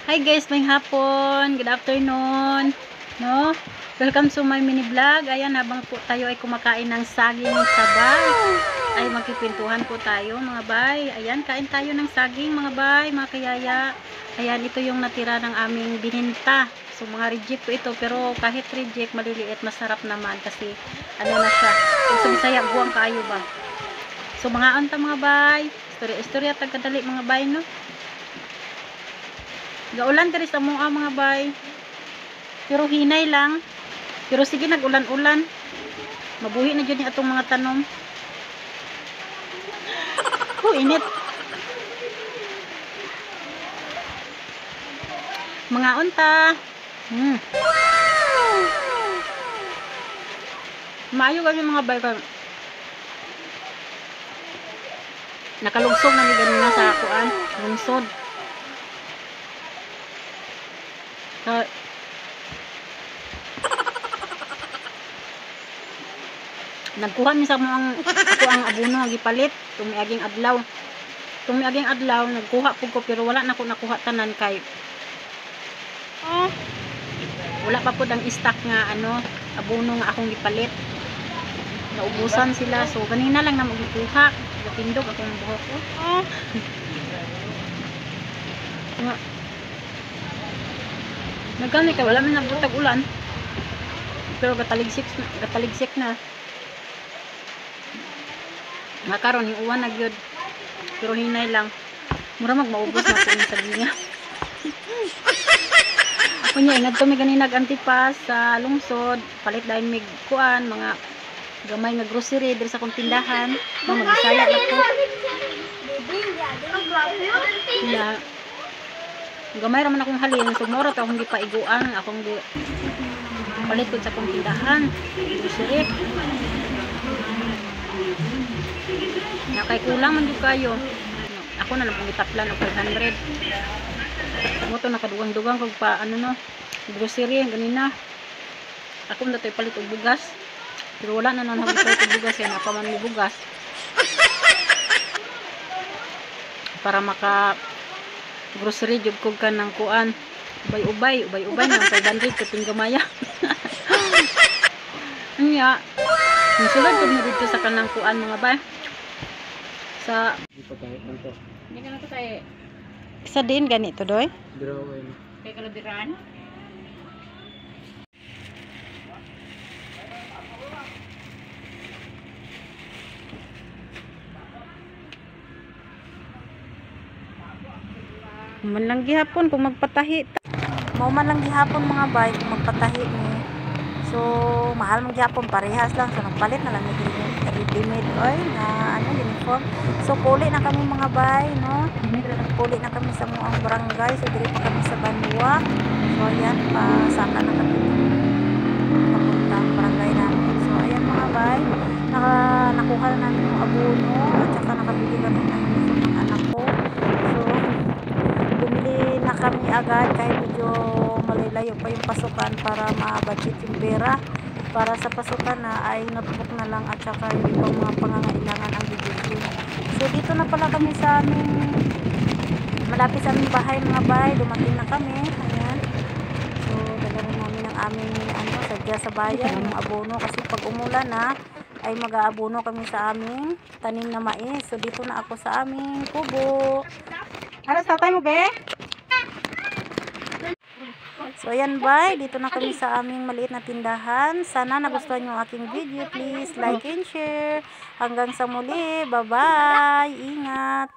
Hi guys, may hapon. Good afternoon. No? Welcome to my mini vlog. Ayan, habang po tayo ay kumakain ng saging sabay, ay magkikwentuhan po tayo mga bay. Ayan, kain tayo ng saging mga bay, mga kayaya. Ayan, ito yung natira ng aming bininta. So mga reject po ito, pero kahit reject, maliliit, masarap naman kasi ano na siya. Kung sa Bisaya, buwang kaayo ba? So mga anta mga bay, istorya tagkadali mga bay, no? Gaulan diri sa mga mga bay. Pero hinay lang. Pero sige nag-ulan-ulan. Mabuhi na jud ni atong mga tanom. Init. Mga unta. Maayo kami mga bay. Nakalugsog na ni ganina sa kuan, lungsod. Nagkuha mi sa mga ako ang abono nga gipalit tumiaging adlaw. Tumiaging adlaw nagkuha pud ko pero wala na ko nakuha tanan kay wala pa pud ang stock nga abono nga akong gipalit. Naubusan sila so ganina lang na magkuha. Gapindog akong buhok ko. Nagkani ka wala man nabutag ulan. Pero gataligsik na. Makaron yung uwan na gyud. Pero hinay lang. Mura magmaubos na ko sa linya. Ako niya ingad to mi ganina nag-antipas sa lungsod, palit dayon mig kuan mga gamay nga grocery diri sa kong tindahan. Magsaya na ko. Yeah. Gamay raman akong halin, so moro ta akong gipaiguan, akong palit ko sa akong tindahan. Grocery. Na kay kulang man jud kayo. Ako na lang pong itaplan og 500. Mo to nakadugang-dugang kog pa grocery ganina. Ako na tay palit og bugas. Pero wala na nang palit og bugas kay napaman mi bugas. Para maka grocery jud kog kanang kuan. Ubay na 500 kating gamaya. Nya. Musulod ko na dito sa kanang kuan mga bay. Sa hindi ka na to kay sa din ganito doy. Drawing. Kay kalabiran. Man lang gihapon kung magpatahi. Mao man lang gihapon mga bay kung magpatahi ni. So mahal man gihapon parehas lang so nagpalit na lang ni ready-made oy na uniform. So puli na kami mga bay no. Puli na kami sa muang barangay so diri pa kami sa Banwa. So ayan pa saka na kami papunta ang barangay namin. So ayan mga bay nakuha na namin yung abono at saka nakabili kami ng uniform ng anak ko. So bumili na kami agad kahit medyo malayo pa yung pasukan para ma-budget yung pera. Para sa pasukan na ay notebook na lang at saka yung ibang mga pangangailangan ang bibili. So dito na pala kami sa aming malapit sa aming bahay mga bay. Dumating na kami. Ayan. So dala rin namin ang aming sadya sa bayan yung abono kasi pag umulan na ay mag-aabono kami sa aming tanim na mais. So dito na ako sa aming kubo. Alas tatay mo be? So ayan bye, dito na kami sa aming maliit na tindahan. Sana nagustuhan yung aking video. Please like and share. Hanggang sa muli. Bye bye. Ingat.